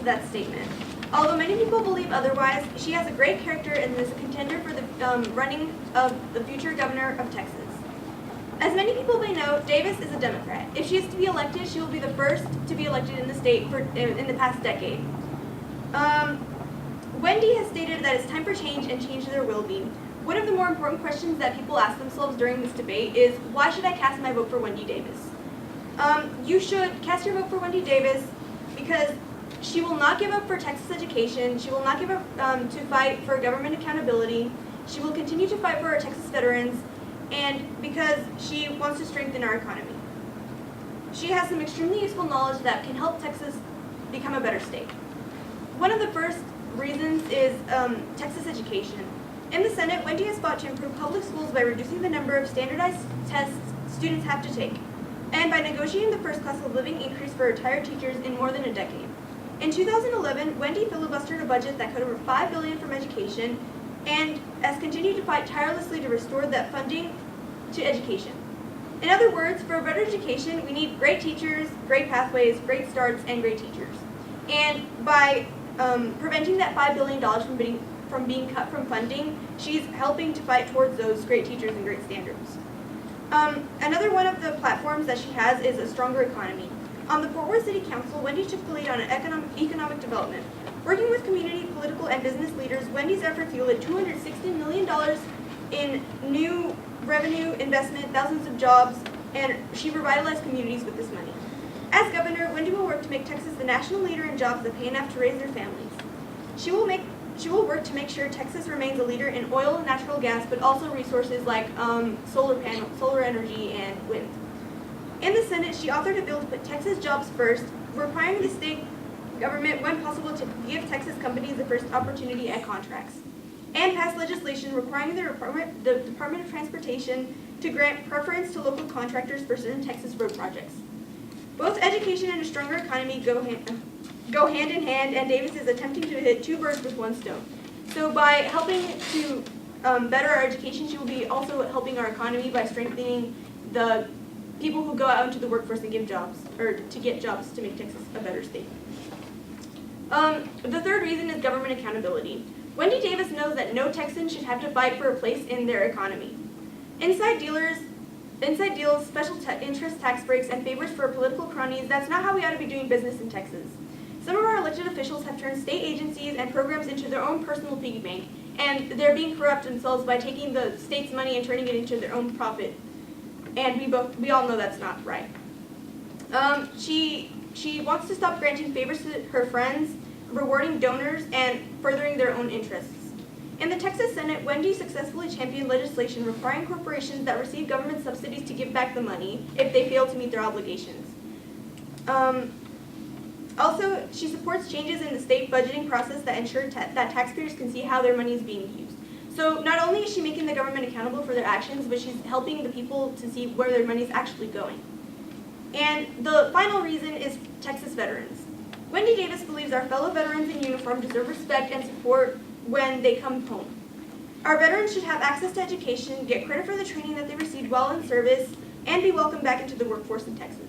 to that statement. Although many people believe otherwise, she has a great character and is a contender for the running of the future governor of Texas. As many people may know, Davis is a Democrat. If she is to be elected, she will be the first to be elected in the state in the past decade. Wendy has stated that it's time for change and change there will be. One of the more important questions that people ask themselves during this debate is, why should I cast my vote for Wendy Davis? You should cast your vote for Wendy Davis because she will not give up for Texas education. She will not give up to fight for government accountability. She will continue to fight for our Texas veterans, and because she wants to strengthen our economy. She has some extremely useful knowledge that can help Texas become a better state. One of the first reasons is Texas education. In the Senate, Wendy has fought to improve public schools by reducing the number of standardized tests students have to take, and by negotiating the first cost of living increase for retired teachers in more than a decade. In 2011, Wendy filibustered a budget that cut over $5 billion from education and has continued to fight tirelessly to restore that funding to education. In other words, for a better education, we need great teachers, great pathways, great starts, and great teachers. And by preventing that $5 billion from being cut from funding, she's helping to fight towards those great teachers and great standards. Another one of the platforms that she has is a stronger economy. On the Fort Worth City Council, Wendy took the lead on economic development. Working with community, political, and business leaders, Wendy's efforts yielded $260 million in new revenue, investment, thousands of jobs, and she revitalized communities with this money. As governor, Wendy will work to make Texas the national leader in jobs that pay enough to raise their families. She will work to make sure Texas remains a leader in oil and natural gas, but also resources like solar energy, and wind. In the Senate, she authored a bill to put Texas jobs first, requiring the state government, when possible, to give Texas companies the first opportunity at contracts, and passed legislation requiring the Department of Transportation to grant preference to local contractors for certain Texas road projects. Both education and a stronger economy go hand in hand, and Davis is attempting to hit two birds with one stone. So by helping to better our education, she will be also helping our economy by strengthening the people who go out into the workforce and give jobs, or to get jobs to make Texas a better state. The third reason is government accountability. Wendy Davis knows that no Texan should have to fight for a place in their economy. Inside deals, special interest tax breaks, and favors for political cronies, that's not how we ought to be doing business in Texas. Some of our elected officials have turned state agencies and programs into their own personal piggy bank, and they're being corrupt themselves by taking the state's money and turning it into their own profit. And we all know that's not right. She wants to stop granting favors to her friends, rewarding donors, and furthering their own interests. In the Texas Senate, Wendy successfully championed legislation requiring corporations that receive government subsidies to give back the money if they fail to meet their obligations. Also, she supports changes in the state budgeting process that ensure that taxpayers can see how their money is being used. So not only is she making the government accountable for their actions, but she's helping the people to see where their money is actually going. And the final reason is Texas veterans. Wendy Davis believes our fellow veterans in uniform deserve respect and support when they come home. Our veterans should have access to education, get credit for the training that they received while in service, and be welcomed back into the workforce in Texas.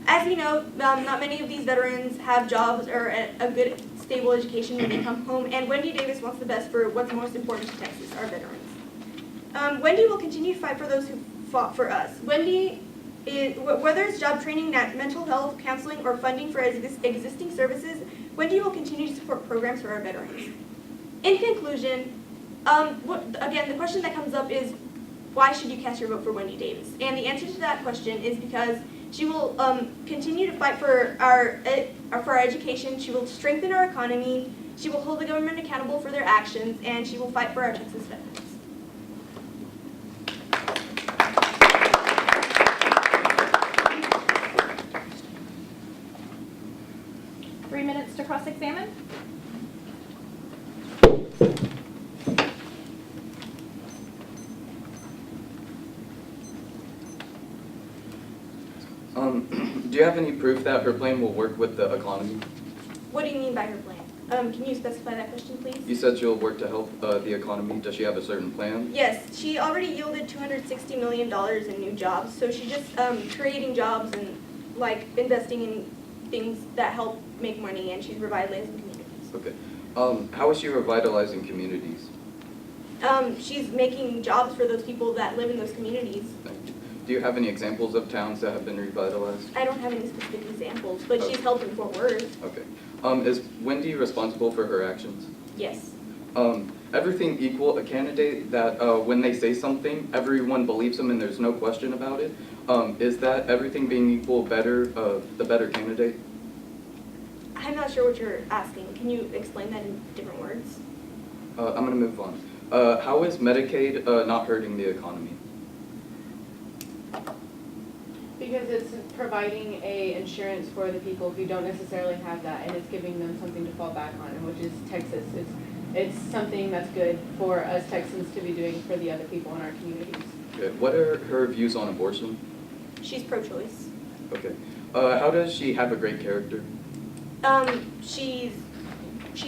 As we know, not many of these veterans have jobs or a good, stable education when they come home, and Wendy Davis wants the best for what's most important to Texas, our veterans. Wendy will continue to fight for those who fought for us. Wendy, whether it's job training, mental health, counseling, or funding for existing services, Wendy will continue to support programs for our veterans. In conclusion, again, the question that comes up is, why should you cast your vote for Wendy Davis? And the answer to that question is because she will continue to fight for our education, she will strengthen our economy, she will hold the government accountable for their actions, and she will fight for our Texas veterans. Minutes to cross-examine. Do you have any proof that her plan will work with the economy? What do you mean by her plan? Can you specify that question, please? You said she'll work to help the economy. Does she have a certain plan? Yes, she already yielded $260 million in new jobs, so she's just creating jobs and like investing in things that help make money, and she's revitalizing communities. Okay. How is she revitalizing communities? She's making jobs for those people that live in those communities. Thank you. Do you have any examples of towns that have been revitalized? I don't have any specific examples, but she's helped in Fort Worth. Okay. Is Wendy responsible for her actions? Yes. Everything equal, a candidate that when they say something, everyone believes them and there's no question about it. Is that everything being equal better, the better candidate? I'm not sure what you're asking. Can you explain that in different words? I'm going to move on. How is Medicaid not hurting the economy? Because it's providing a insurance for the people who don't necessarily have that, and it's giving them something to fall back on, which is Texas. It's something that's good for us Texans to be doing for the other people in our communities. Okay. What are her views on abortion? She's pro-choice. Okay. How does she have a great character? She's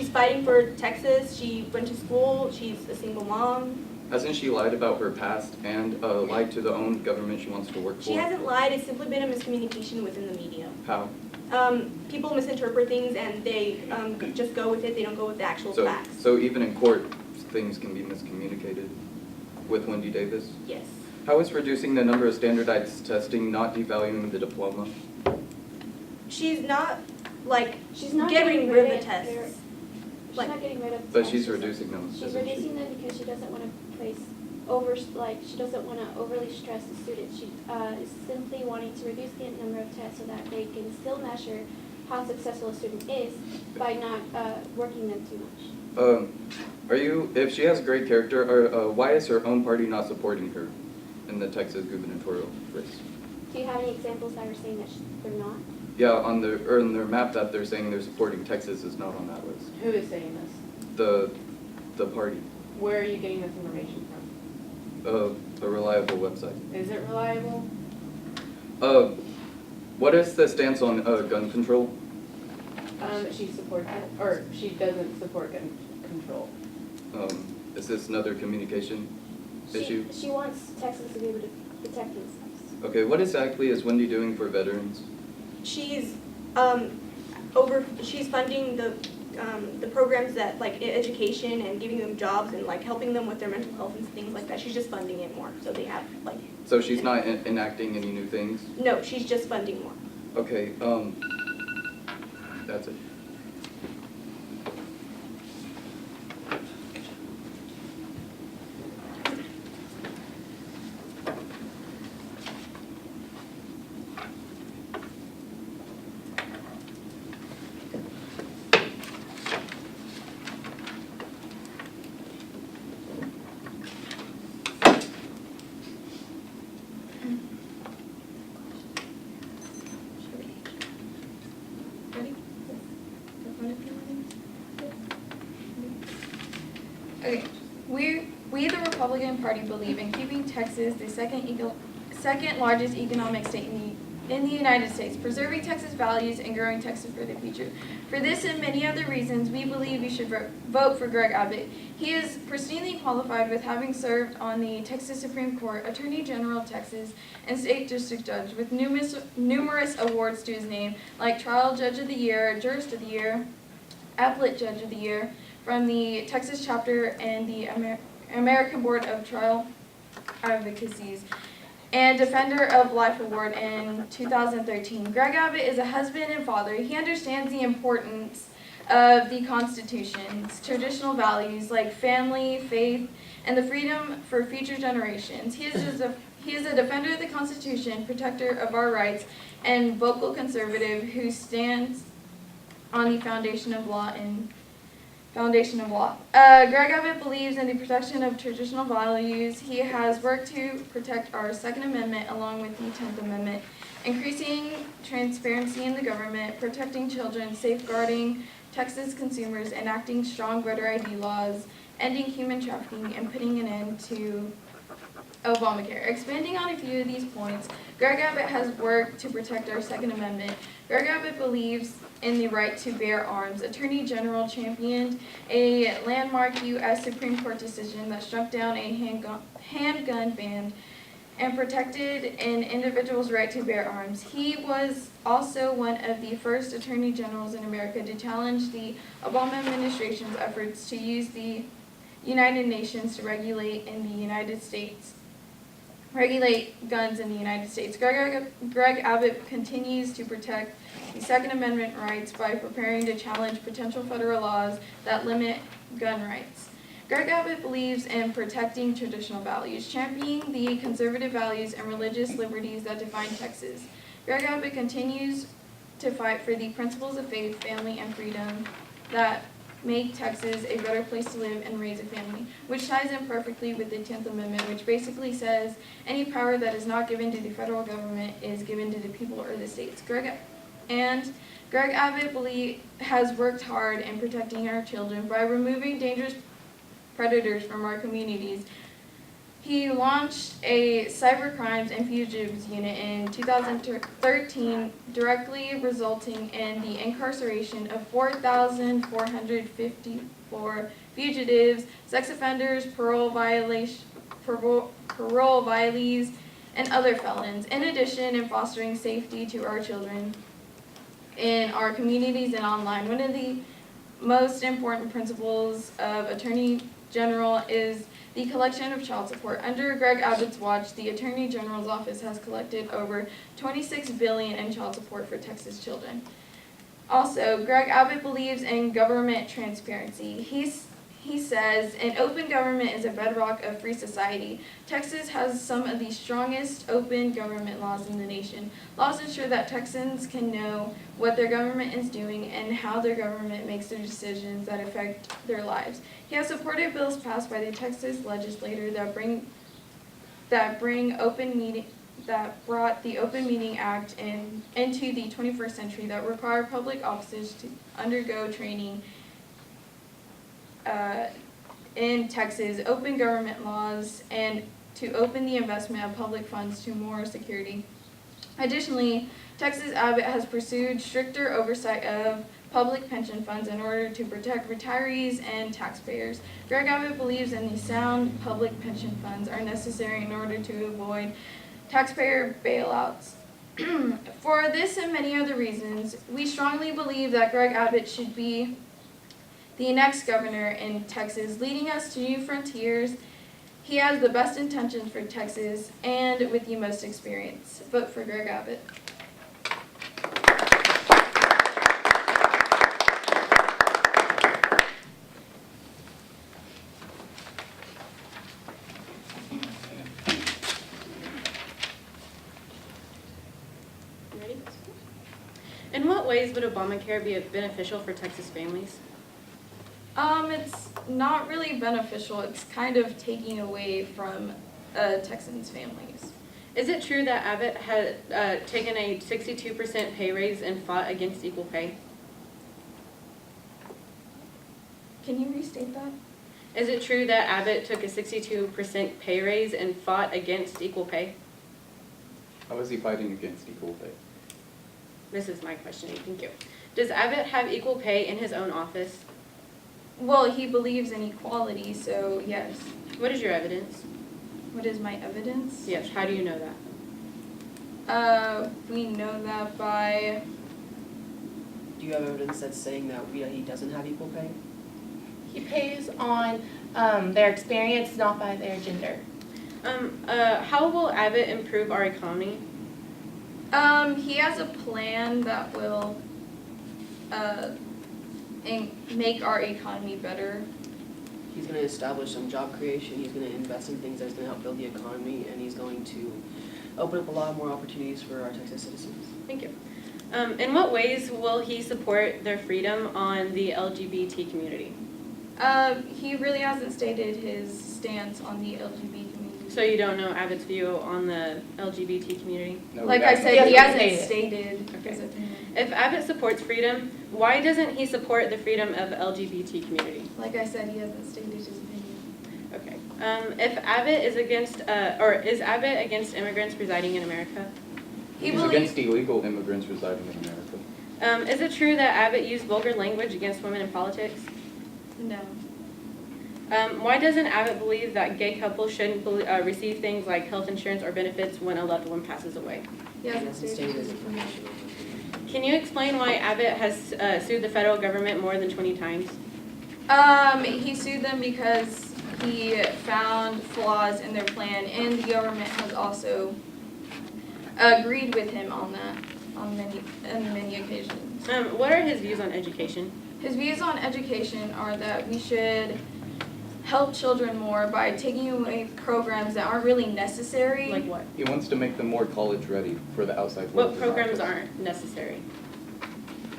fighting for Texas. She went to school. She's a single mom. Hasn't she lied about her past and lied to the own government she wants to work for? She hasn't lied. It's simply been a miscommunication within the media. How? People misinterpret things and they just go with it. They don't go with the actual facts. So even in court, things can be miscommunicated with Wendy Davis? Yes. How is reducing the number of standardized testing not devaluing the diploma? She's not She's not getting rid of the tests. She's Like- not getting rid of the But tests. she's reducing them, She's isn't she? reducing them because she doesn't want to place she doesn't want to overly stress the students. She is simply wanting to reduce the number of tests so that they can still measure how successful a student is by not working them too much. If she has great character, why is her own party not supporting her in the Texas gubernatorial race? Do you have any examples that are saying that they're not? Yeah, on their map that they're saying they're supporting Texas is not on that list. Who is saying this? The party, Where are you getting this information from? a reliable website. Is it reliable? What is the stance on gun control? She supports it, or she doesn't support gun control. Is this another communication issue? She wants Texans to be able to protect themselves. Okay, what exactly is Wendy doing for veterans? She's she's funding the programs that education and giving them jobs and helping them with their mental health and things like that. She's just funding it more, so they have So she's not enacting any new things? No, she's just funding more. Okay, that's it. Ready? Okay, we the Republican Party believe in keeping Texas the second largest economic state in the United States, preserving Texas values and growing Texas for the future. For this and many other reasons, we believe you should vote for Greg Abbott. He is pristinely qualified with having served on the Texas Supreme Court, Attorney General of Texas, and State District Judge with numerous awards to his name, like Trial Judge of the Year, Jurist of the Year, Appellate Judge of the Year from the Texas chapter and the American Board of Trial Advocacies, and Defender of Life Award in 2013. Greg Abbott is a husband and father. He understands the importance of the Constitution's traditional values like family, faith, and the freedom for future generations. He is a defender of the Constitution, protector of our rights, and vocal conservative who stands on the foundation of law. Greg Abbott believes in the protection of traditional values. He has worked to protect our Second Amendment along with the 10th Amendment, increasing transparency in the government, protecting children, safeguarding Texas consumers, enacting strong voter ID laws, ending human trafficking, and putting an end to Obamacare. Expanding on a few of these points, Greg Abbott has worked to protect our Second Amendment. Greg Abbott believes in the right to bear arms. Attorney General championed a landmark U.S. Supreme Court decision that struck down a handgun ban and protected an individual's right to bear arms. He was also one of the first attorney generals in America to challenge the Obama administration's efforts to use the United Nations to regulate guns in the United States. Greg Abbott continues to protect the Second Amendment rights by preparing to challenge potential federal laws that limit gun rights. Greg Abbott believes in protecting traditional values, championing the conservative values and religious liberties that define Texas. Greg Abbott continues to fight for the principles of faith, family, and freedom that make Texas a better place to live and raise a family, which ties in perfectly with the 10th Amendment, which basically says any power that is not given to the federal government is given to the people or the states. Greg Abbott has worked hard in protecting our children by removing dangerous predators from our communities. He launched a cyber crimes and fugitives unit in 2013, directly resulting in the incarceration of 4,454 fugitives, sex offenders, parole violees, and other felons. In addition, in fostering safety to our children in our communities and online. One of the most important principles of Attorney General is the collection of child support. Under Greg Abbott's watch, the Attorney General's office has collected over $26 billion in child support for Texas children. Also, Greg Abbott believes in government transparency. He says, an open government is a bedrock of free society. Texas has some of the strongest open government laws in the nation. Laws ensure that Texans can know what their government is doing and how their government makes their decisions that affect their lives. He has supported bills passed by the Texas legislature that brought the Open Meeting Act into the 21st century that require public officers to undergo training in Texas, open government laws, and to open the investment of public funds to more security. Additionally, Texas Abbott has pursued stricter oversight of public pension funds in order to protect retirees and taxpayers. Greg Abbott believes in the sound public pension funds are necessary in order to avoid taxpayer bailouts. For this and many other reasons, we strongly believe that Greg Abbott should be the next governor in Texas, leading us to new frontiers. He has the best intentions for Texas and with the most experience. Vote for Greg Abbott. Ready? In what ways would Obamacare be beneficial for Texas families? It's not really beneficial. It's kind of taking away from Texans' families. Is it true that Abbott had taken a 62% pay raise and fought against equal pay? Can you restate that? Is it true that Abbott took a 62% pay raise and fought against equal pay? How is he fighting against equal pay? This is my questioning, thank you. Does Abbott have equal pay in his own office? Well, he believes in equality, so yes. What is your evidence? What is my evidence? Yes, how do you know that? We know that by, Do you have evidence that's saying that he doesn't have equal pay? He pays on their experience, not by their gender. How will Abbott improve our economy? he has a plan that will make our economy better. He's going to establish some job creation, he's going to invest in things that's going to help build the economy, and he's going to open up a lot more opportunities for our Texas citizens. Thank you. In what ways will he support their freedom on the LGBT community? He really hasn't stated his stance on the LGBT community. So you don't know Abbott's view on the LGBT community? No, Like we I haven't. said, he hasn't Stated. stated Okay. his opinion. If Abbott supports freedom, why doesn't he support the freedom of the LGBT community? Like I said, he hasn't stated his opinion. Okay. If Abbott is against, or is Abbott against immigrants residing in America? He He's believes, against illegal immigrants residing in America. Is it true that Abbott used vulgar language against women in politics? no. Why doesn't Abbott believe that gay couples shouldn't receive things like health insurance or benefits when a loved one passes away? Yes, That's it's stated stated as as information. Can you explain why Abbott has sued the federal government more than 20 times? He sued them because he found flaws in their plan, and the government has also agreed with him on that on many occasions. What are his views on education? His views on education are that we should help children more by taking away programs that aren't really necessary. Like what? He wants to make them more college ready for the outside world. What programs aren't necessary?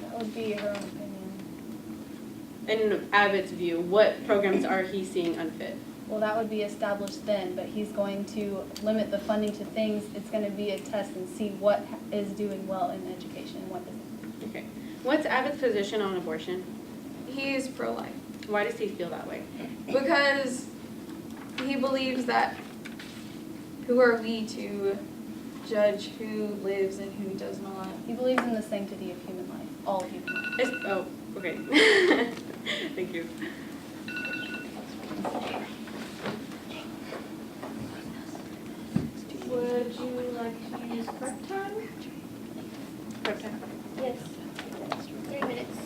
That would be her own opinion. In Abbott's view, what programs are he seeing unfit? Well, that would be established then, but he's going to limit the funding to things, it's going to be a test and see what is doing well in education and what isn't. Okay. What's Abbott's position on abortion? He is pro-life Why does he feel that way? because he believes that who are we to judge who lives and who does not. He believes in the sanctity of human life, all human life. Oh, okay. Thank you. Would you like to use prep time? Yes. 3 minutes.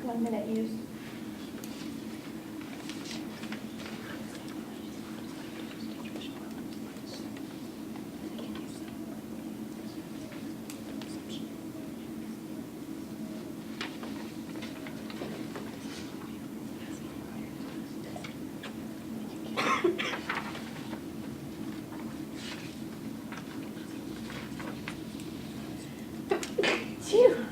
One minute use. Phew.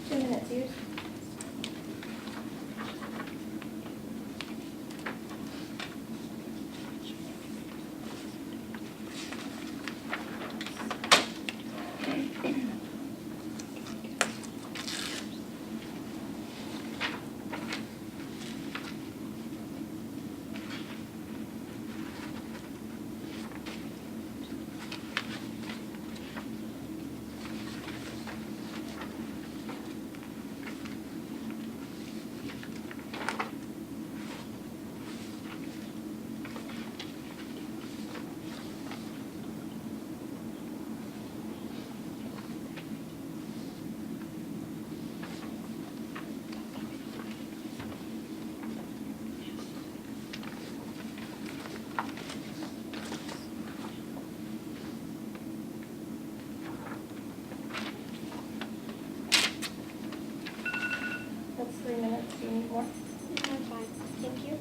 Two minutes use. That's 3 minutes. Do you need more? I'm fine. Thank you.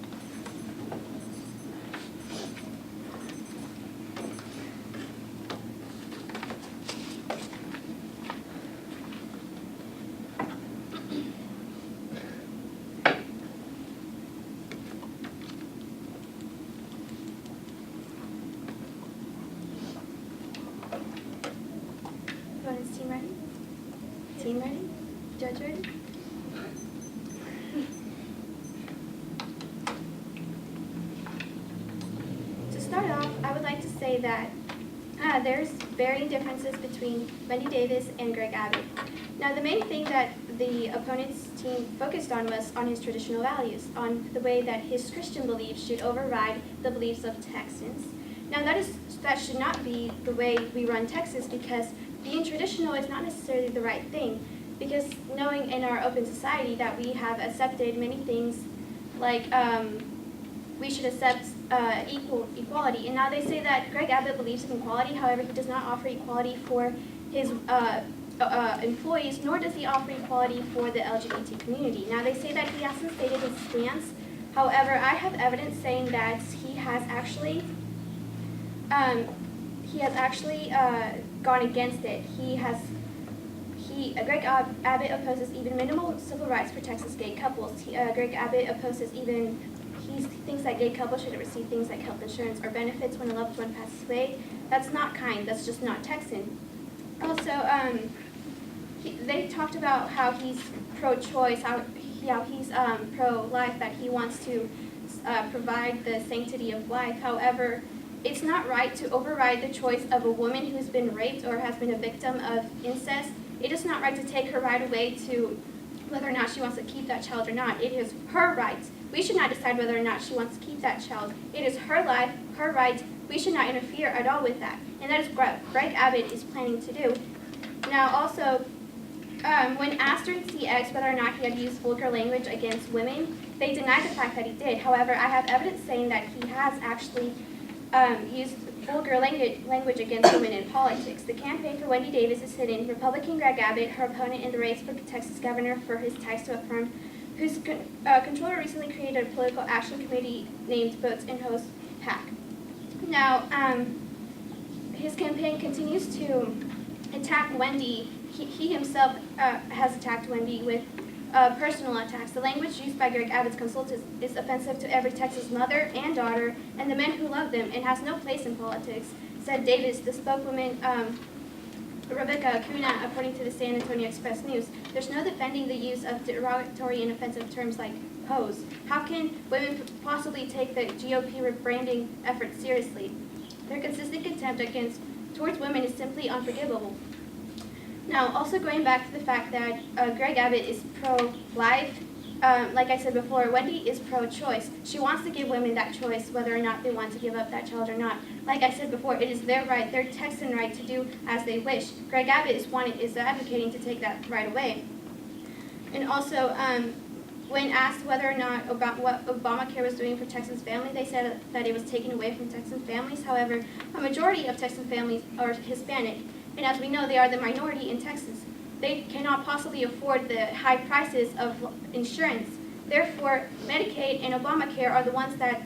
Everyone's team ready? Team ready? Judge ready? say that there's varying differences between Wendy Davis and Greg Abbott. Now, the main thing that the opponent's team focused on was on his traditional values, on the way that his Christian beliefs should override the beliefs of Texans. Now, that should not be the way we run Texas, because being traditional is not necessarily the right thing. Because knowing in our open society that we have accepted many things, like we should accept equality. And now they say that Greg Abbott believes in equality, however, he does not offer equality for his employees, nor does he offer equality for the LGBT community. Now they say that he hasn't stated his stance, however, I have evidence saying that he has actually gone against it. Greg Abbott opposes even minimal civil rights for Texas gay couples. Greg Abbott opposes he thinks that gay couples should receive things like health insurance or benefits when a loved one passes away. That's not kind. That's just not Texan. Also, they talked about how he's pro-choice, how he's pro-life, that he wants to provide the sanctity of life. However, it's not right to override the choice of a woman who's been raped or has been a victim of incest. It is not right to take her right away to whether or not she wants to keep that child or not. It is her right. We should not decide whether or not she wants to keep that child. It is her life, her right. We should not interfere at all with that. And that is what Greg Abbott is planning to do. Now also, when asked during CX whether or not he had used vulgar language against women, they denied the fact that he did. However, I have evidence saying that he has actually used vulgar language against women in politics. The campaign for Wendy Davis is hidden. Republican Greg Abbott, her opponent in the race for Texas governor for his ties to a firm whose controller recently created a political action committee named Votes in Host PAC. Now, his campaign continues to attack Wendy. He himself has attacked Wendy with personal attacks. The language used by Greg Abbott's consultants is offensive to every Texas mother and daughter and the men who love them, and has no place in politics, said Davis, the spokeswoman Rebecca Acuna, according to the San Antonio Express News. There's no defending the use of derogatory and offensive terms like hoes. How can women possibly take the GOP rebranding effort seriously? Their consistent contempt towards women is simply unforgivable. Now, also going back to the fact that Greg Abbott is pro-life, like I said before, Wendy is pro-choice. She wants to give women that choice whether or not they want to give up that child or not. Like I said before, it is their right, their Texan right, to do as they wish. Greg Abbott is advocating to take that right away. And also, when asked whether or not what Obamacare was doing for Texas families, they said that it was taken away from Texan families. However, a majority of Texan families are Hispanic, and as we know, they are the minority in Texas. They cannot possibly afford the high prices of insurance. Therefore, Medicaid and Obamacare are the ones that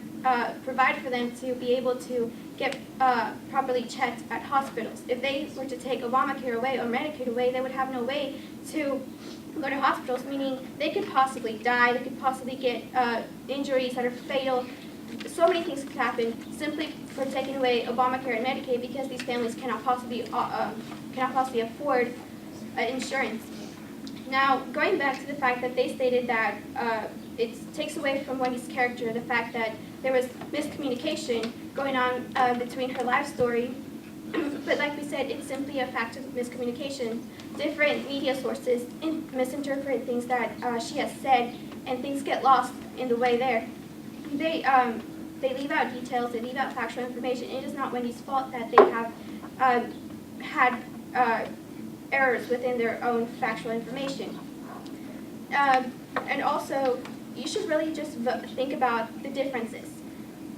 provide for them to be able to get properly checked at hospitals. If they were to take Obamacare away or Medicaid away, they would have no way to go to hospitals, meaning they could possibly die, they could possibly get injuries that are fatal. So many things could happen simply for taking away Obamacare and Medicaid, because these families cannot possibly afford insurance. Now, going back to the fact that they stated that it takes away from Wendy's character the fact that there was miscommunication going on between her life story, but like we said, it's simply a fact of miscommunication. Different media sources misinterpret things that she has said, and things get lost in the way there. They leave out details, they leave out factual information. It is not Wendy's fault that they have had errors within their own factual information. And also, you should really just think about the differences.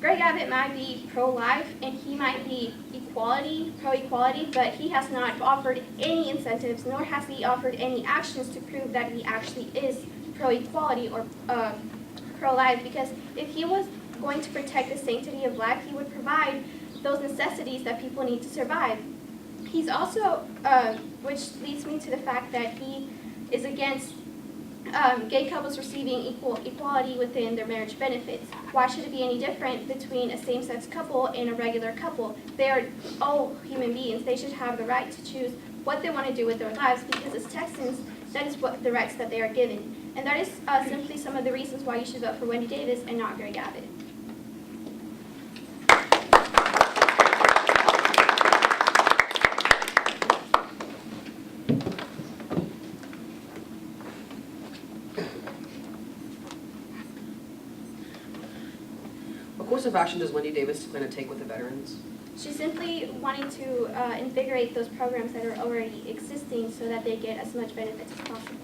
Greg Abbott might be pro-life and he might be pro-equality, but he has not offered any incentives, nor has he offered any actions to prove that he actually is pro-equality or pro-life, because if he was going to protect the sanctity of life, he would provide those necessities that people need to survive. He's also, which leads me to the fact that he is against gay couples receiving equality within their marriage benefits. Why should it be any different between a same-sex couple and a regular couple? They are all human beings. They should have the right to choose what they want to do with their lives, because as Texans, that is what the rights that they are given. And that is simply some of the reasons why you should vote for Wendy Davis and not Greg Abbott. course of action does Wendy Davis plan to take with the veterans? She's simply wanting to invigorate those programs that are already existing so that they get as much benefits as possible.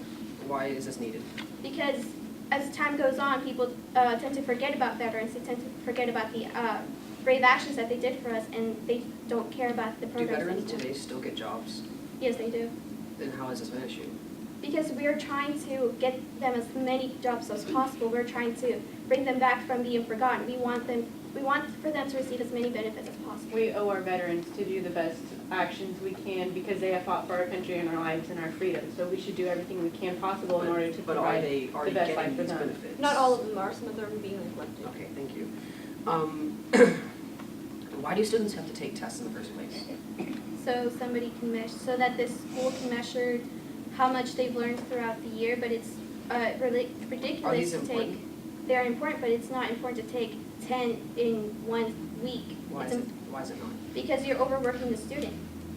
Why is this needed? Because as time goes on, people tend to forget about veterans. They tend to forget about the brave actions that they did for us, and they don't care about the Do programs veterans anymore. today still get jobs? Yes, they do. Then how is this an issue? Because we are trying to get them as many jobs as possible. We're trying to bring them back from being forgotten. We want for them to receive as many benefits as possible. We owe our veterans to do the best actions we can because they have fought for our country and our lives and our freedom. So we should do everything we can possible in order to But are provide they the already best life getting for these them. benefits? Not all of them are, some of them are being neglected. Okay, thank you. Why do students have to take tests in the first place? So somebody can measure, so that this school can measure how much they've learned throughout the year, but it's ridiculous Are these to take. important? They're important, but it's not important to take 10 in 1 week. Why It's is it not? Because you're overworking the student.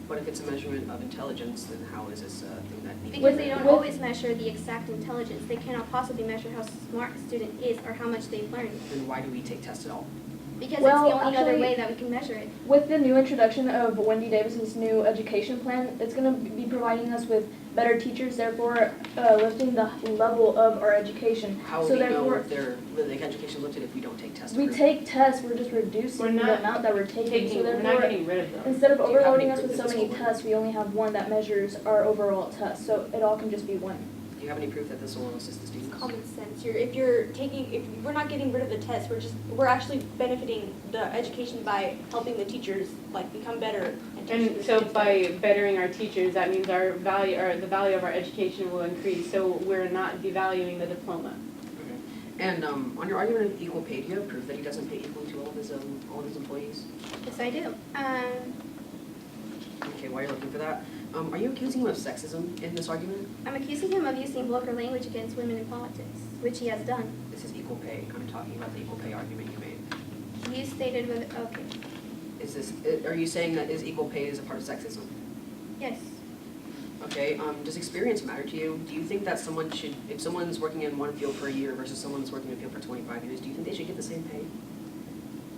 But if it's a measurement of intelligence, then how is this a thing that needs to be Because they don't measured? always measure the exact intelligence. They cannot possibly measure how smart a student is or how much they've learned. Then why do we take tests at all? Because Well, it's the only other actually- way that we can measure it. With the new introduction of Wendy Davis's new education plan, it's going to be providing us with better teachers, therefore lifting the level of our education. How will So we know therefore, if their education lifted if we don't take tests? we to prove take tests, we're just reducing We're the not amount that we're taking. So We're not therefore, getting rid of them. instead of Do you have overloading any us with proof so that many this will work? tests, we only have one that measures our overall test. So it all can just be one. Do you have any proof that this will assist the students? Common sense. If we're not getting rid of the test, we're actually benefiting the education by helping the teachers like become better. teach And the so kids by better. bettering our teachers, that means our value, or the value of our education will increase, so we're not devaluing the diploma. Okay. And on your argument of equal pay, do you have proof that he doesn't pay equally to all of his employees? Yes, I do. Okay, while you're looking for that, are you accusing him of sexism in this argument? I'm accusing him of using vulgar language against women in politics, which he has done. This is equal pay. I'm talking about the equal pay argument you made. You stated with, okay, Are you saying that is equal pay is a part of sexism? yes. Okay, does experience matter to you? Do you think that if someone's working in one field for a year versus someone's working in a field for 25 years, do you think they should get the same pay?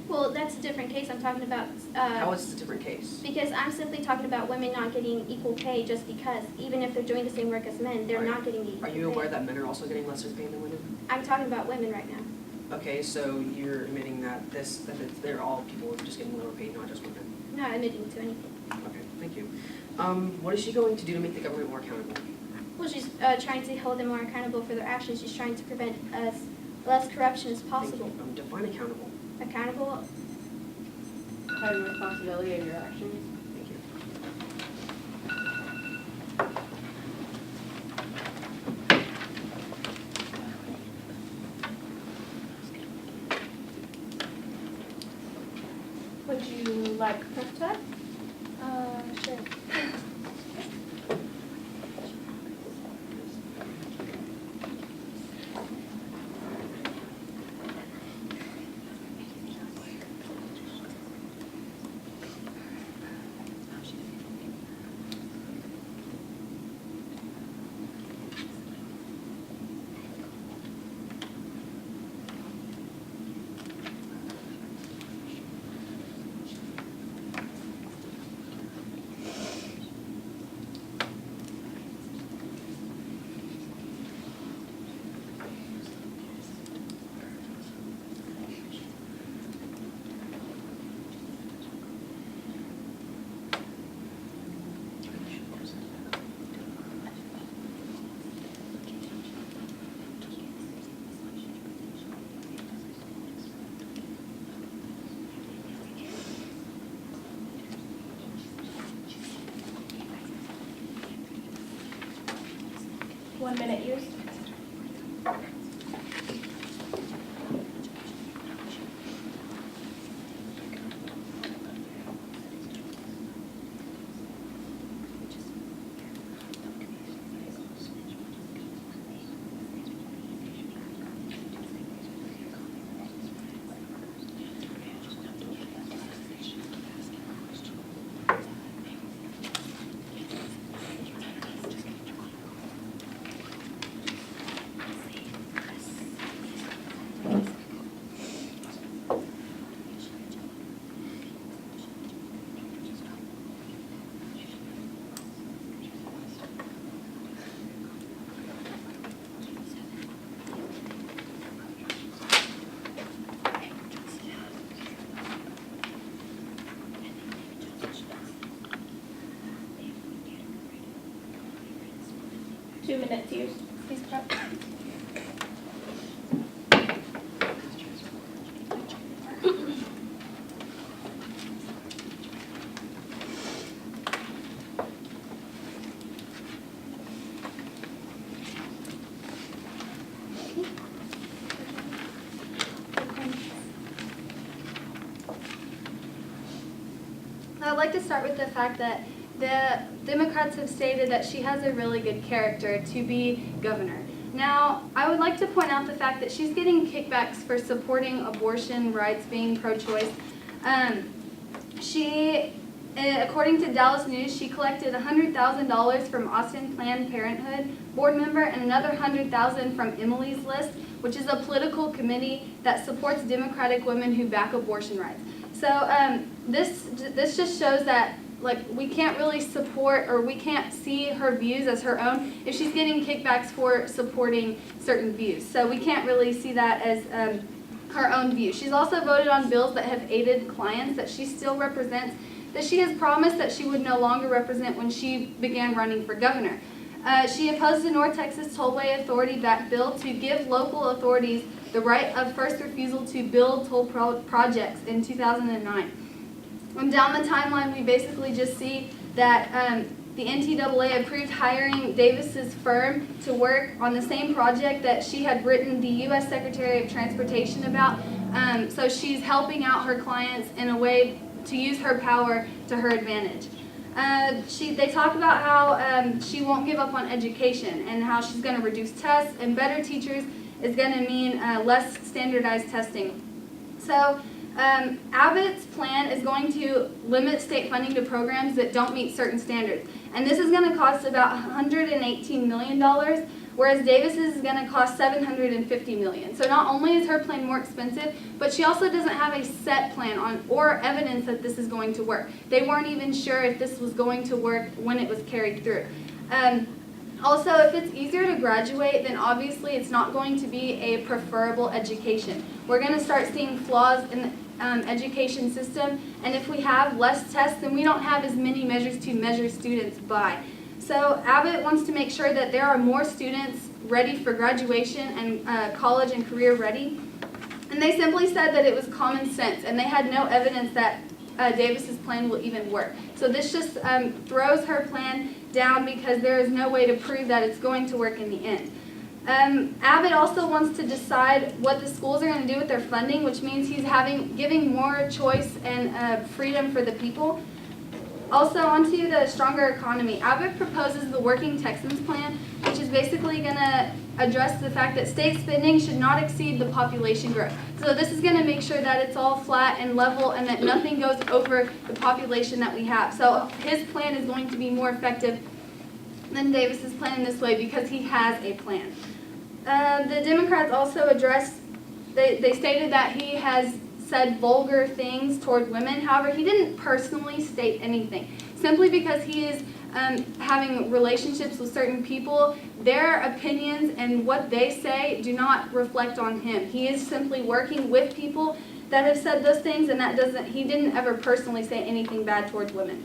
Well, that's a different case. I'm talking about, How is this a different case? because I'm simply talking about women not getting equal pay just because, even if they're doing the same work as men, they're not getting the equal Are pay. you aware that men are also getting lesser pay than women? I'm talking about women right now. Okay, so you're admitting that they're all people just getting lower paid, not just women. I'm not admitting to anything. Okay, thank you. What is she going to do to make the government more accountable? Well, she's trying to hold them more accountable for their actions. She's trying to prevent as less corruption as Thank possible. you. Define accountable. Accountable, Having responsibility of your actions. Thank you. Would you like prep time? sure. One minute used. 2 minutes used. Please prep. I'd like to start with the fact that the Democrats have stated that she has a really good character to be governor. Now, I would like to point out the fact that she's getting kickbacks for supporting abortion rights, being pro-choice. According to Dallas News, she collected $100,000 from Austin Planned Parenthood board member and another $100,000 from Emily's List, which is a political committee that supports Democratic women who back abortion rights. So this just shows that we can't really support, or we can't see her views as her own if she's getting kickbacks for supporting certain views. So we can't really see that as her own view. She's also voted on bills that have aided clients that she still represents, that she has promised that she would no longer represent when she began running for governor. She opposed the North Texas Tollway Authority-backed bill to give local authorities the right of first refusal to build toll projects in 2009. And down the timeline, we basically just see that the NTAA approved hiring Davis's firm to work on the same project that she had written the U.S. Secretary of Transportation about. So she's helping out her clients in a way to use her power to her advantage. They talk about how she won't give up on education and how she's going to reduce tests, and better teachers is going to mean less standardized testing. So Abbott's plan is going to limit state funding to programs that don't meet certain standards. And this is going to cost about $118 million, whereas Davis's is going to cost $750 million. So not only is her plan more expensive, but she also doesn't have a set plan on or evidence that this is going to work. They weren't even sure if this was going to work when it was carried through. Also, if it's easier to graduate, then obviously it's not going to be a preferable education. We're going to start seeing flaws in the education system, and if we have less tests, then we don't have as many measures to measure students by. So Abbott wants to make sure that there are more students ready for graduation and college and career ready. And they simply said that it was common sense, and they had no evidence that Davis's plan will even work. So this just throws her plan down because there is no way to prove that it's going to work in the end. Abbott also wants to decide what the schools are going to do with their funding, which means he's giving more choice and freedom for the people. Also, onto the stronger economy. Abbott proposes the Working Texans Plan, which is basically going to address the fact that state spending should not exceed the population growth. So this is going to make sure that it's all flat and level and that nothing goes over the population that we have. So his plan is going to be more effective than Davis's plan in this way because he has a plan. The Democrats also addressed, they stated that he has said vulgar things toward women. However, he didn't personally state anything. Simply because he is having relationships with certain people, their opinions and what they say do not reflect on him. He is simply working with people that have said those things, and he didn't ever personally say anything bad towards women.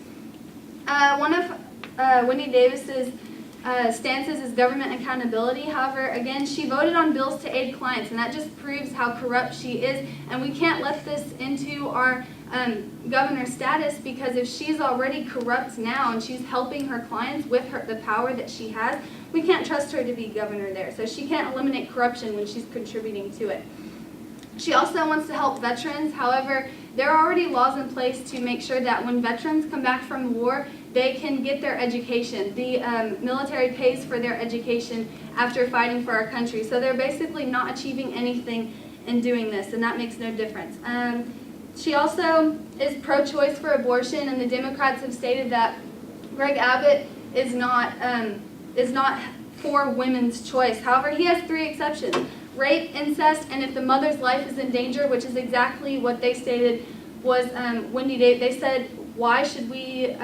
One of Wendy Davis's stances is government accountability. However, again, she voted on bills to aid clients, and that just proves how corrupt she is, and we can't let this into our governor's status, because if she's already corrupt now and she's helping her clients with the power that she has, we can't trust her to be governor there. So she can't eliminate corruption when she's contributing to it. She also wants to help veterans. However, there are already laws in place to make sure that when veterans come back from war, they can get their education. The military pays for their education after fighting for our country. So they're basically not achieving anything in doing this, and that makes no difference. She also is pro-choice for abortion, and the Democrats have stated that Greg Abbott is not for women's choice. However, he has 3 exceptions: rape, incest, and if the mother's life is in danger, which is exactly what they stated was Wendy Davis. They said, why should we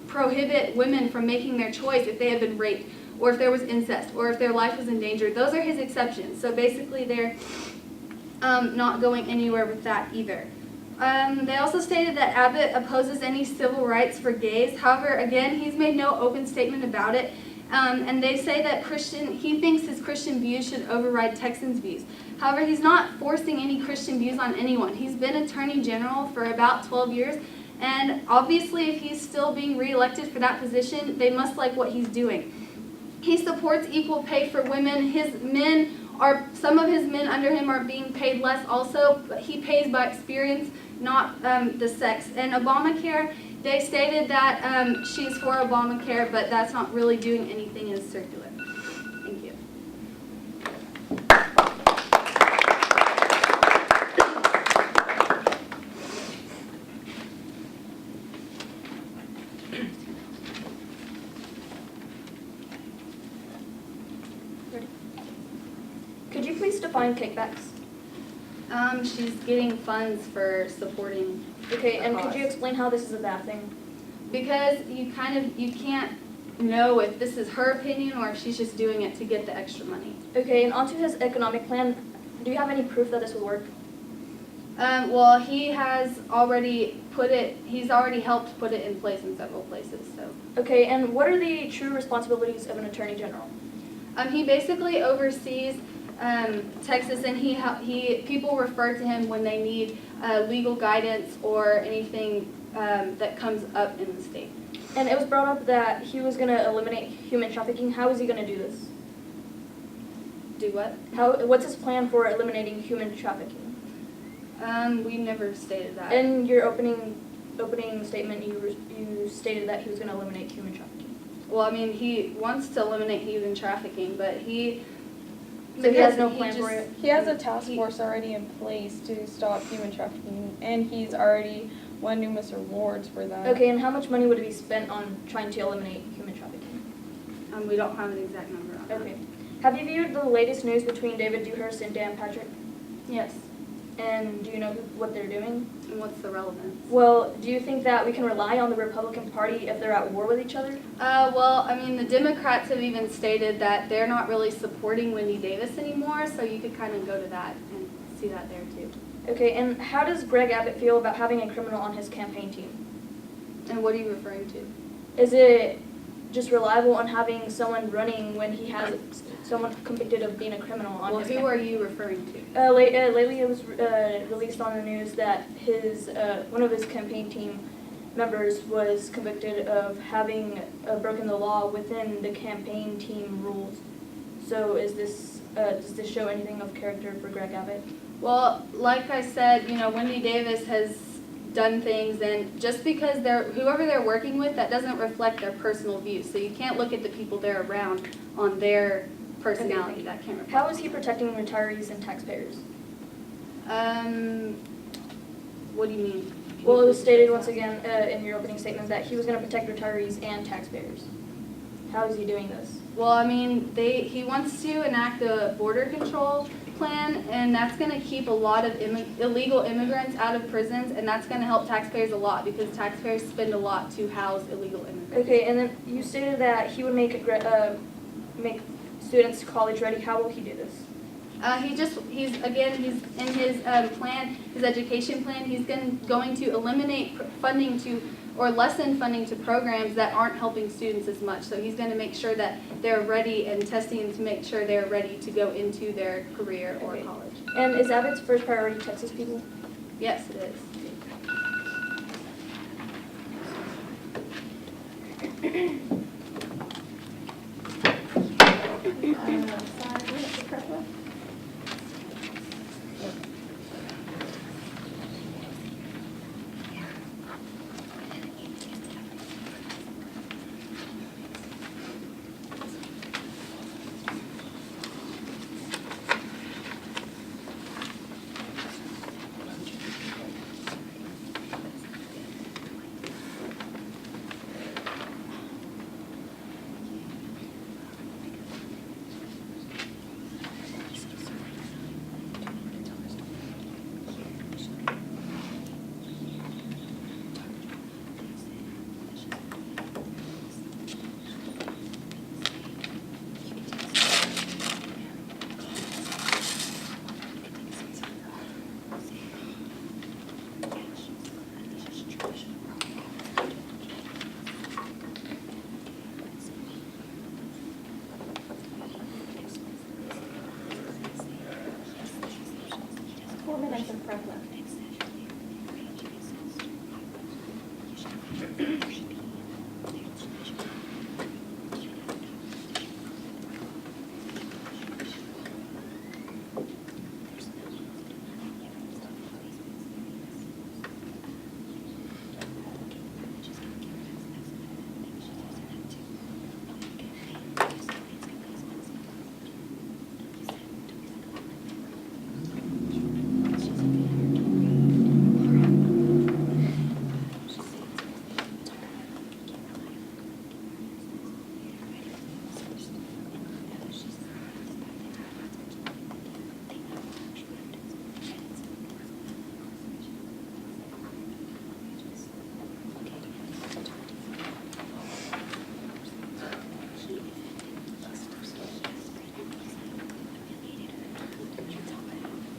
prohibit women from making their choice if they have been raped, or if there was incest, or if their life was in danger? Those are his exceptions. So basically they're not going anywhere with that either. They also stated that Abbott opposes any civil rights for gays. However, again, he's made no open statement about it. And they say that he thinks his Christian views should override Texans' views. However, he's not forcing any Christian views on anyone. He's been Attorney General for about 12 years, and obviously if he's still being reelected for that position, they must like what he's doing. He supports equal pay for women. Some of his men under him are being paid less also, but he pays by experience, not the sex. And Obamacare, they stated that she's for Obamacare, but that's not really doing anything as circular. Thank you. Could you please define kickbacks? She's getting funds for supporting. Okay, and the could you cause. explain how this is a bad thing? Because you can't know if this is her opinion or if she's just doing it to get the extra money. Okay, and onto his economic plan, do you have any proof that this will work? Well, he's already helped put it in place in several places, so. Okay, and what are the true responsibilities of an attorney general? He basically oversees Texas, and people refer to him when they need legal guidance or anything that comes up in the state. And it was brought up that he was going to eliminate human trafficking. How is he going to do this? Do what? What's his plan for eliminating human trafficking? We never stated that. In your opening statement, you stated that he was going to eliminate human trafficking. Well, I mean, he wants to eliminate human trafficking, but So he has no plan for it? He has a task force already in place to stop human trafficking, and he's already won numerous awards for that. Okay, and how much money would it be spent on trying to eliminate human trafficking? we don't have an exact number on that. Okay. Have you viewed the latest news between David Dewhurst and Dan Patrick? Yes. And do you know what they're doing? And what's the relevance? Well, do you think that we can rely on the Republican Party if they're at war with each other? Well, I mean, the Democrats have even stated that they're not really supporting Wendy Davis anymore, so you could kind of go to that and see that there too. Okay, and how does Greg Abbott feel about having a criminal on his campaign team? And what are you referring to? Is it just reliable on having someone running when he has someone convicted of being a criminal on Well, his who campaign? are you referring to? Lately it was released on the news that one of his campaign team members was convicted of having broken the law within the campaign team rules. So does this show anything of character for Greg Abbott? Well, like I said, Wendy Davis has done things, and just because whoever they're working with, that doesn't reflect their personal views. So you can't look at the people they're around on their personality. That can't reflect. How is he protecting retirees and taxpayers? What do you mean? Well, it was stated once again in your opening statement that he was going to protect retirees and taxpayers. How is he doing this? Well, I mean, he wants to enact a border control plan, and that's going to keep a lot of illegal immigrants out of prisons, and that's going to help taxpayers a lot because taxpayers spend a lot to house illegal immigrants. Okay, and then you stated that he would make make students college ready. How will he do this? He's in his plan, his education plan, he's going to eliminate funding or lessen funding to programs that aren't helping students as much. So he's going to make sure that they're ready and testing to make sure they're ready to go into their career or college. And is Abbott's first priority Texas people? Yes, it is. minutes of prep left.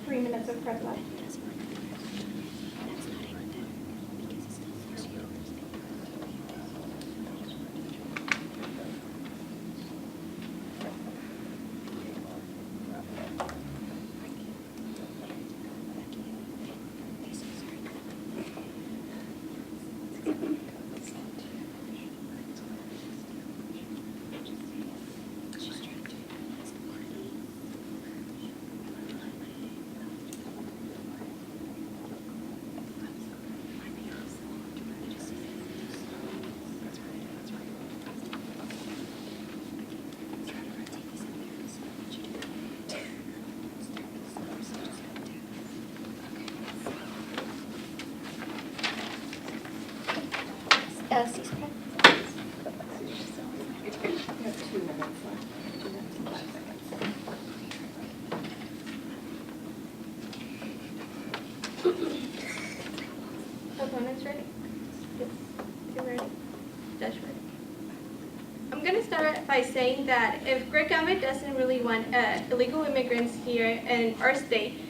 3 minutes of prep left. C-SPAN. Opponents ready? Yes. You're ready? Judge ready? I'm gonna start by saying that if Greg Abbott doesn't really want illegal immigrants here in our state,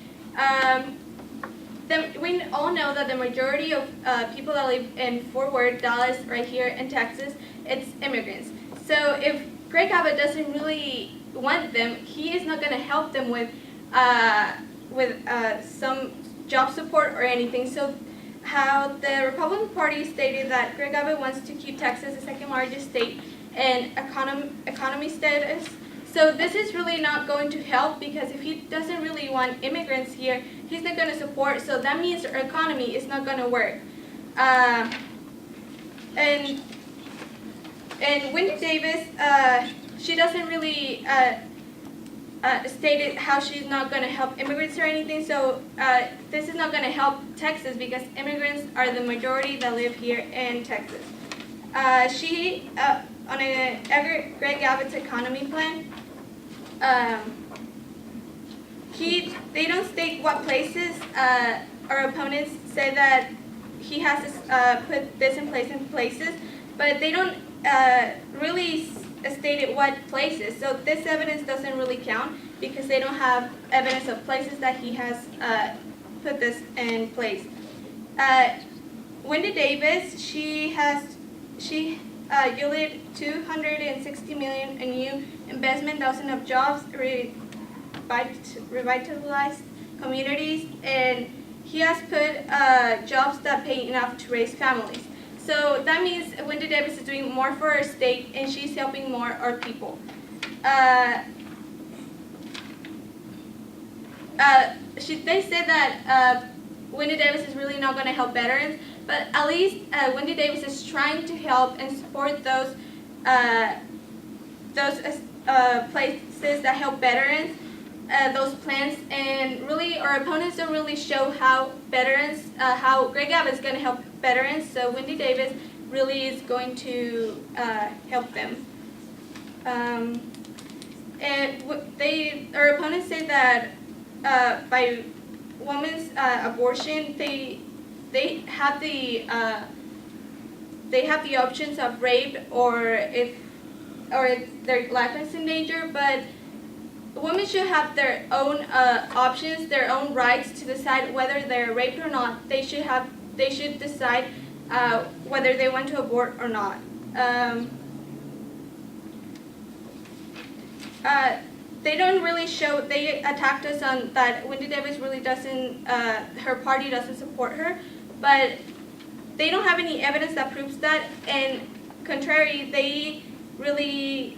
then we all know that the majority of people that live in Fort Worth, Dallas, right here in Texas, it's immigrants. So if Greg Abbott doesn't really want them, he is not going to help them with some job support or anything. So how the Republican Party stated that Greg Abbott wants to keep Texas the second largest state in economy status. So this is really not going to help, because if he doesn't really want immigrants here, he's not going to support. So that means our economy is not going to work. And Wendy Davis, she doesn't really stated how she's not going to help immigrants or anything. So this is not going to help Texas, because immigrants are the majority that live here in Texas. She on Greg Abbott's economy plan, they don't state what places. Our opponents say that he has to put this in places, but they don't really state what places. So this evidence doesn't really count, because they don't have evidence of places that he has put this in place. Wendy Davis, she yielded $260 million in new investment, thousands of jobs, revitalized communities, and he has put jobs that pay enough to raise families. So that means Wendy Davis is doing more for our state, and she's helping more our people. They said that Wendy Davis is really not going to help veterans, but at least Wendy Davis is trying to help and support those places that help veterans, those plans. And really, our opponents don't really show how how Greg Abbott is going to help veterans. So Wendy Davis really is going to help them. Our opponents say that by women's abortion, they have the options of rape or if their life is in danger, but women should have their own options, their own rights to decide whether they're raped or not. They should decide whether they want to abort or not. they don't really show, they attacked us on that Wendy Davis really doesn't, her party doesn't support her, but they don't have any evidence that proves that, and contrary, they really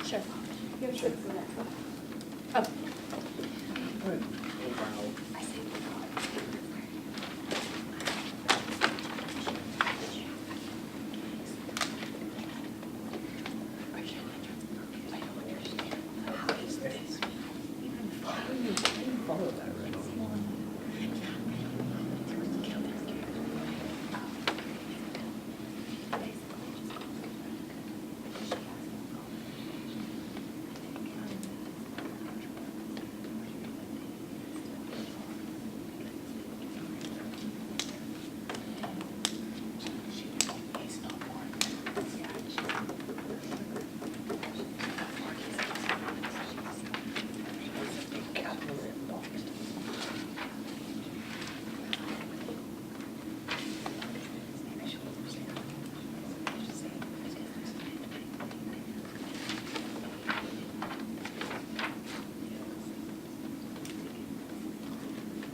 Sure.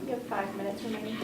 You have 5 minutes remaining.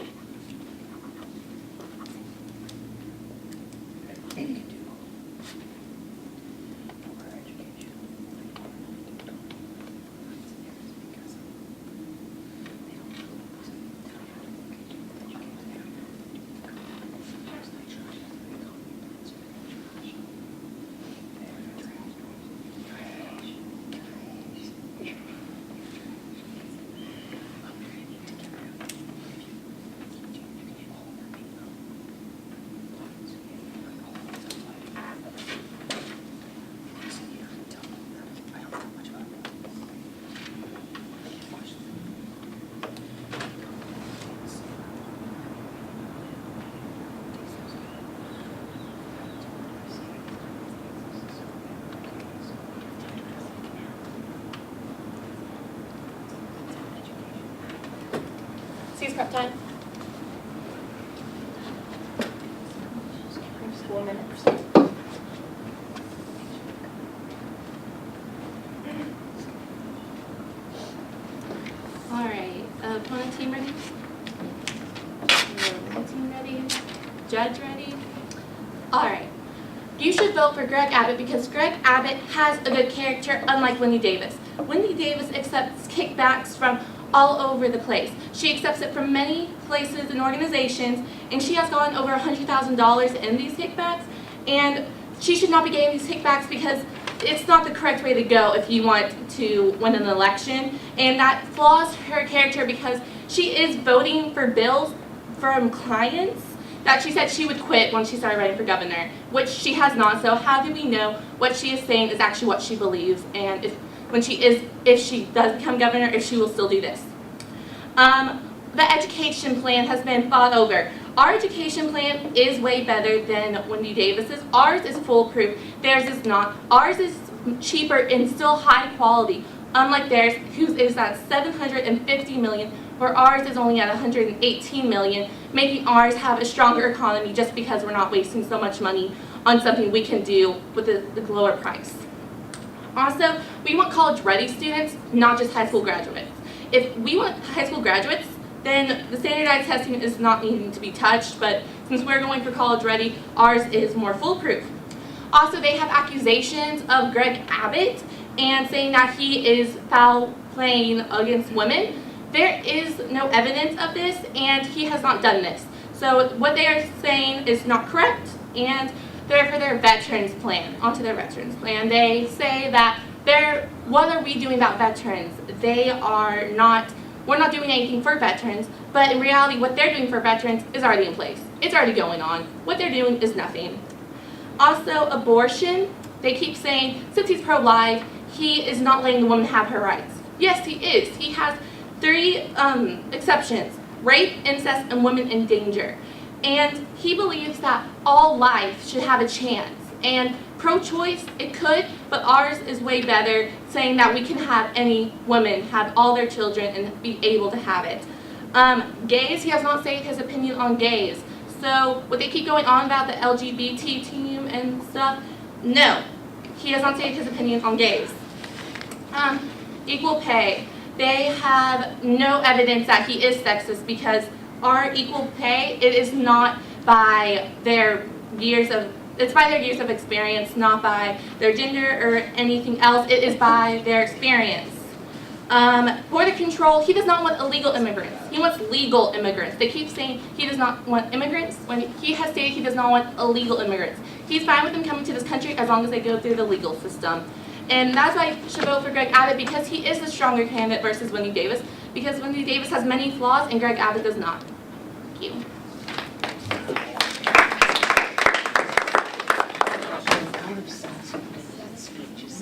C's prep time. 4 minutes. All right, opponent team ready? Opponent team ready? Judge ready? All right. You should vote for Greg Abbott because Greg Abbott has a good character, unlike Wendy Davis. Wendy Davis accepts kickbacks from all over the place. She accepts it from many places and organizations, and she has gotten over $100,000 in these kickbacks, and she should not be getting these kickbacks because it's not the correct way to go if you want to win an election, and that flaws her character because she is voting for bills from clients that she said she would quit when she started running for governor, which she has not. So how do we know what she is saying is actually what she believes, and if she does become governor, if she will still do this? The education plan has been fought over. Our education plan is way better than Wendy Davis's. Ours is foolproof. Theirs is not. Ours is cheaper and still high quality, unlike theirs, whose is at $750 million, where ours is only at $118 million, making ours have a stronger economy just because we're not wasting so much money on something we can do with the lower price. Also, we want college-ready students, not just high school graduates. If we want high school graduates, then the standardized testing is not needing to be touched, but since we're going for college-ready, ours is more foolproof. Also, they have accusations of Greg Abbott and saying that he is foul playing against women. There is no evidence of this, and he has not done this. So what they are saying is not correct, and they're for their veterans plan. Onto their veterans plan. They say that what are we doing about veterans? We're not doing anything for veterans, but in reality, what they're doing for veterans is already in place. It's already going on. What they're doing is nothing. Also, abortion. They keep saying, since he's pro-life, he is not letting the woman have her rights. Yes, he is. He has 3 exceptions: rape, incest, and women in danger. And he believes that all life should have a chance. And pro-choice, it could, but ours is way better, saying that we can have any woman have all their children and be able to have it. Gays, he has not stated his opinion on gays. So what they keep going on about the LGBT team and stuff, no, he has not stated his opinion on gays. Equal pay, they have no evidence that he is sexist because our equal pay, it is not by their years of, it's by their years of experience, not by their gender or anything else. It is by their experience. Border control, he does not want illegal immigrants. He wants legal immigrants. They keep saying he does not want immigrants when he has stated he does not want illegal immigrants. He's fine with them coming to this country as long as they go through the legal system. And that's why I should vote for Greg Abbott, because he is the stronger candidate versus Wendy Davis, because Wendy Davis has many flaws and Greg Abbott does not. Thank you.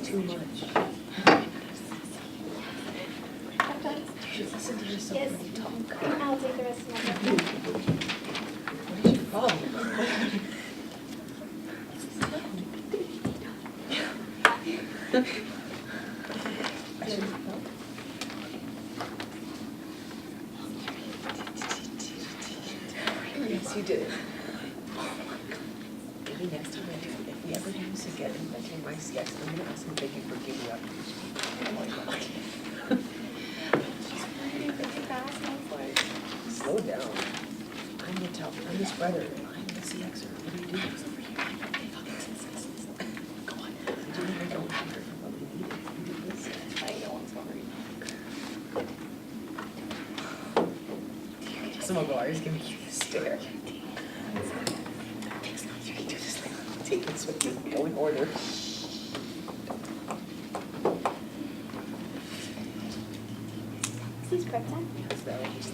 Too much. You should listen to yourself Yes. when you talk. I'll take the rest of my breath. What is your problem? Yes, you did. Maybe next time I do, if we ever do this again and mention my CX, I'm gonna ask him if they can forgive you after you speak. Oh my God. Slow down. I'm the spreader. I'm the CXer. What do you do? Go on. Do you ever don't hear from what we need? You do this. I know, I'm sorry. Some of ours give me a stare. You can do this thing. Take this with you. Go in order. Is this prep time? Yes, that was just.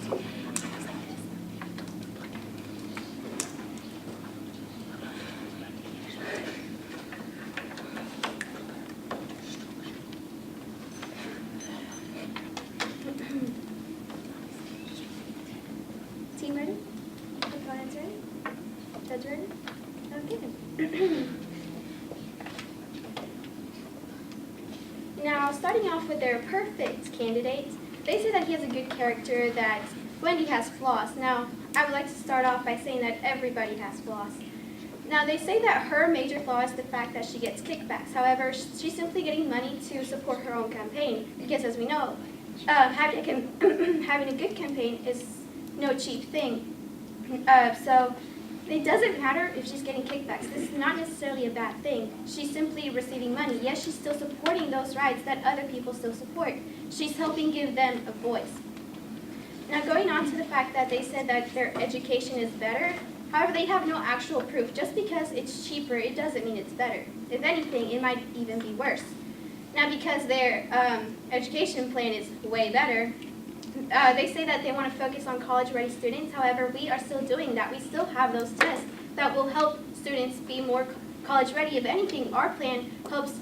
Team ready? Opponents ready? Judge ready? Okay. Now, starting off with their perfect candidate, they say that he has a good character, that Wendy has flaws. Now, I would like to start off by saying that everybody has flaws. Now, they say that her major flaw is the fact that she gets kickbacks. However, she's simply getting money to support her own campaign, because as we know, having a good campaign is no cheap thing. So it doesn't matter if she's getting kickbacks. This is not necessarily a bad thing. She's simply receiving money. Yes, she's still supporting those rights that other people still support. She's helping give them a voice. Now, going on to the fact that they said that their education is better, however, they have no actual proof. Just because it's cheaper, it doesn't mean it's better. If anything, it might even be worse. Now, because their education plan is way better, they say that they want to focus on college-ready students. However, we are still doing that. We still have those tests that will help students be more college-ready. If anything, our plan helps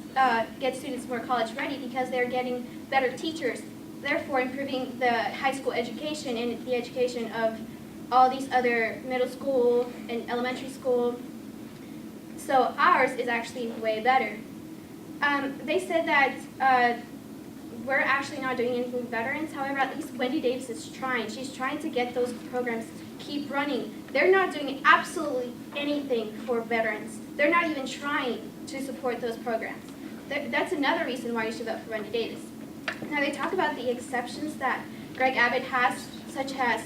get students more college-ready because they're getting better teachers, therefore improving the high school education and the education of all these other middle school and elementary school. So ours is actually way better. They said that we're actually not doing anything with veterans. However, at least Wendy Davis is trying. She's trying to get those programs keep running. They're not doing absolutely anything for veterans. They're not even trying to support those programs. That's another reason why you should vote for Wendy Davis. Now, they talk about the exceptions that Greg Abbott has, such as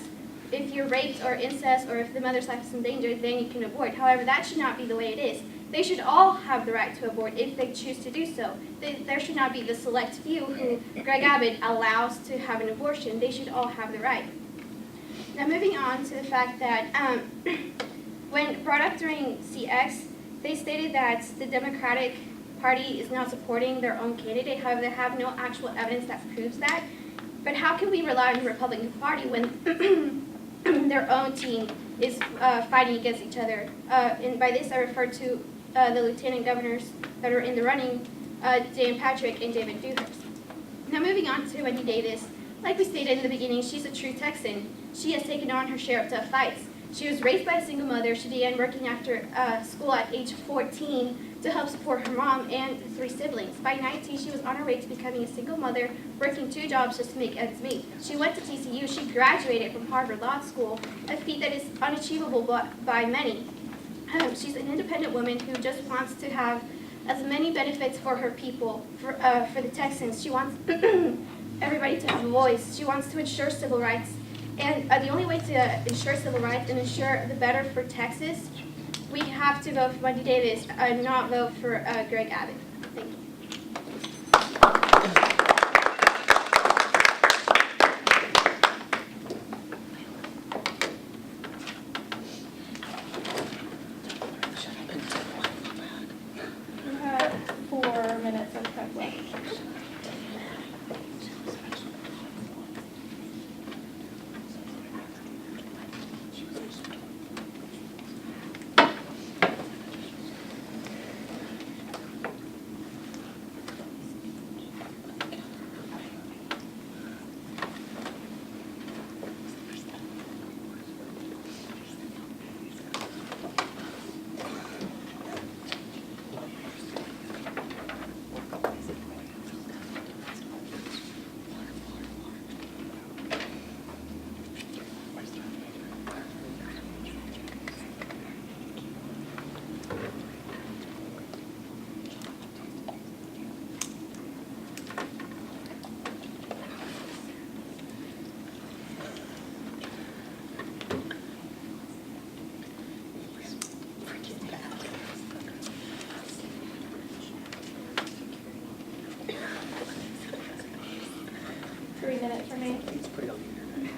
if you're raped or incest or if the mother's life is in danger, then you can abort. However, that should not be the way it is. They should all have the right to abort if they choose to do so. There should not be the select few who Greg Abbott allows to have an abortion. They should all have the right. Now, moving on to the fact that when brought up during CX, they stated that the Democratic Party is not supporting their own candidate. However, they have no actual evidence that proves that. But how can we rely on the Republican Party when their own team is fighting against each other? And by this, I refer to the lieutenant governors that are in the running, Dan Patrick and David Dewhurst. Now, moving on to Wendy Davis, like we stated in the beginning, she's a true Texan. She has taken on her share of tough fights. She was raised by a single mother. She began working after school at age 14 to help support her mom and 3 siblings. By 19, she was on her way to becoming a single mother, working 2 jobs just to make ends meet. She went to TCU. She graduated from Harvard Law School, a feat that is unachievable by many. She's an independent woman who just wants to have as many benefits for her people, for the Texans. She wants everybody to have a voice. She wants to ensure civil rights. And the only way to ensure civil rights and ensure the better for Texas, we have to vote for Wendy Davis, not vote for Greg Abbott. Thank you. You have 4 minutes of prep left. Three minutes remain. It's pretty on the internet.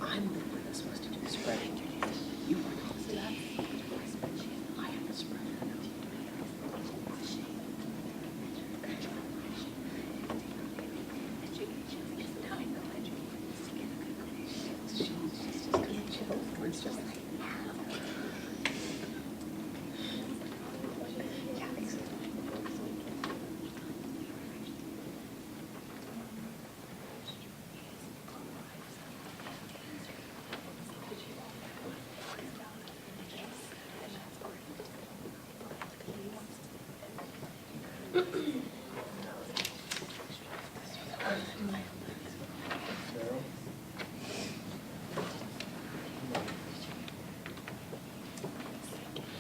I'm the one that's supposed to do the spreading. You are not the dad. I am the spreader. It's just like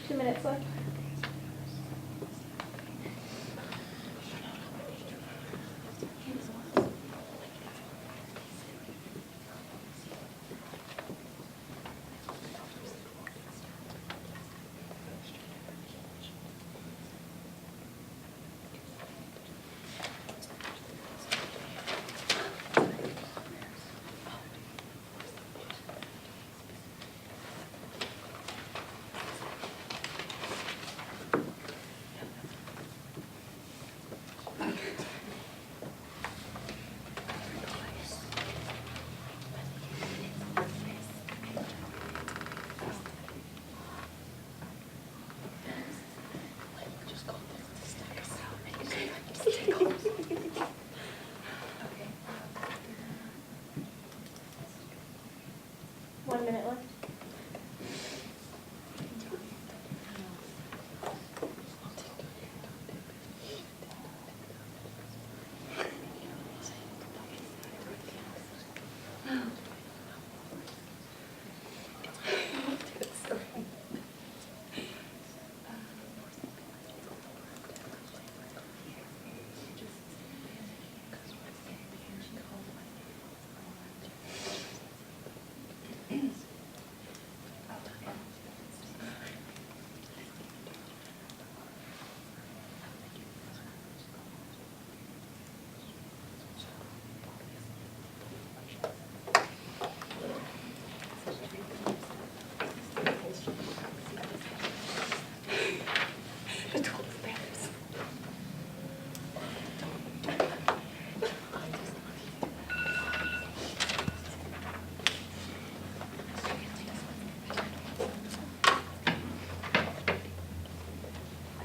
Two minutes left.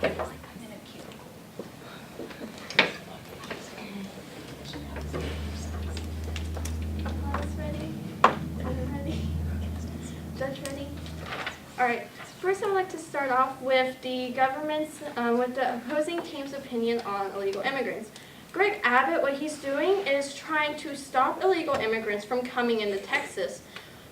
Applause ready? Ready? Judge ready? All right. First, I'd like to start off with the with the opposing team's opinion on illegal immigrants. Greg Abbott, what he's doing is trying to stop illegal immigrants from coming into Texas.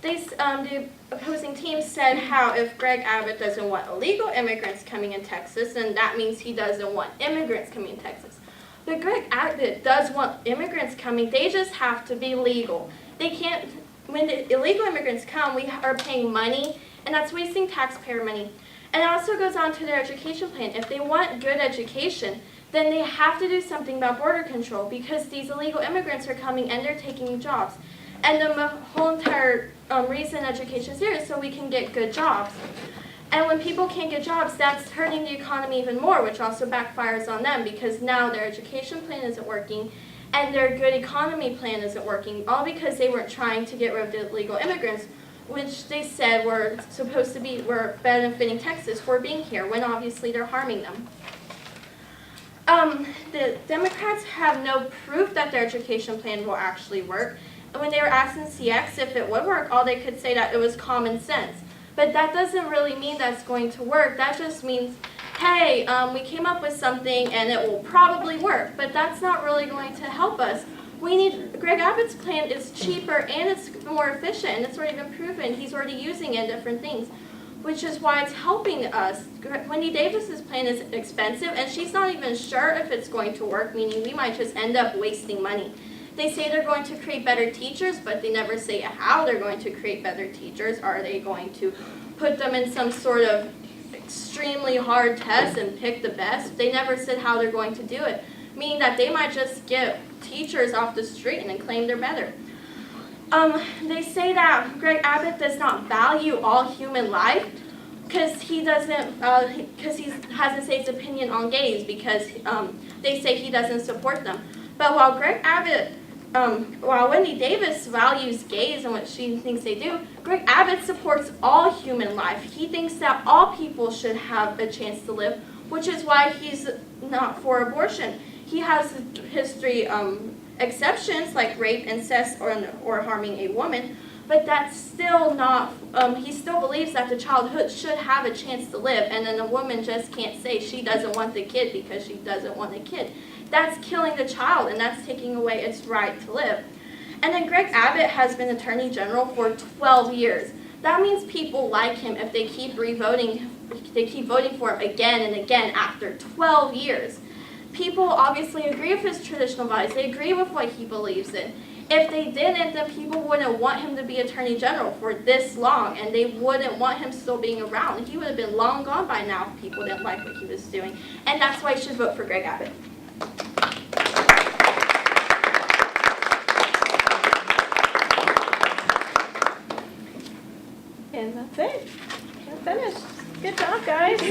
The opposing team said how if Greg Abbott doesn't want illegal immigrants coming in Texas, then that means he doesn't want immigrants coming in Texas. But Greg Abbott does want immigrants coming, they just have to be legal. They can't, when the illegal immigrants come, we are paying money, and that's wasting taxpayer money. And it also goes on to their education plan. If they want good education, then they have to do something about border control because these illegal immigrants are coming and they're taking jobs. And the whole entire reason education is here is so we can get good jobs. And when people can't get jobs, that's hurting the economy even more, which also backfires on them because now their education plan isn't working and their good economy plan isn't working, all because they weren't trying to get rid of the illegal immigrants, which they said were benefiting Texas for being here, when obviously they're harming them. The Democrats have no proof that their education plan will actually work. And when they were asked in CX if it would work, all they could say that it was common sense. But that doesn't really mean that's going to work. That just means, hey, we came up with something and it will probably work. But that's not really going to help us. Greg Abbott's plan is cheaper and it's more efficient and it's already been proven. He's already using it in different things, which is why it's helping us. Wendy Davis's plan is expensive and she's not even sure if it's going to work, meaning we might just end up wasting money. They say they're going to create better teachers, but they never say how they're going to create better teachers. Are they going to put them in some sort of extremely hard test and pick the best? They never said how they're going to do it, meaning that they might just get teachers off the street and claim they're better. They say that Greg Abbott does not value all human life because he hasn't said his opinion on gays because they say he doesn't support them. But while Wendy Davis values gays and what she thinks they do, Greg Abbott supports all human life. He thinks that all people should have a chance to live, which is why he's not for abortion. He has history exceptions like rape, incest, or harming a woman, but that's still not, he still believes that the childhood should have a chance to live, and then a woman just can't say she doesn't want the kid because she doesn't want the kid. That's killing the child, and that's taking away its right to live. And then Greg Abbott has been Attorney General for 12 years. That means people like him if they keep voting for him again and again after 12 years. People obviously agree with his traditional values. They agree with what he believes in. If they didn't, then people wouldn't want him to be Attorney General for this long, and they wouldn't want him still being around. He would have been long gone by now if people didn't like what he was doing. And that's why you should vote for Greg Abbott. And that's it. We're finished. Good job, guys.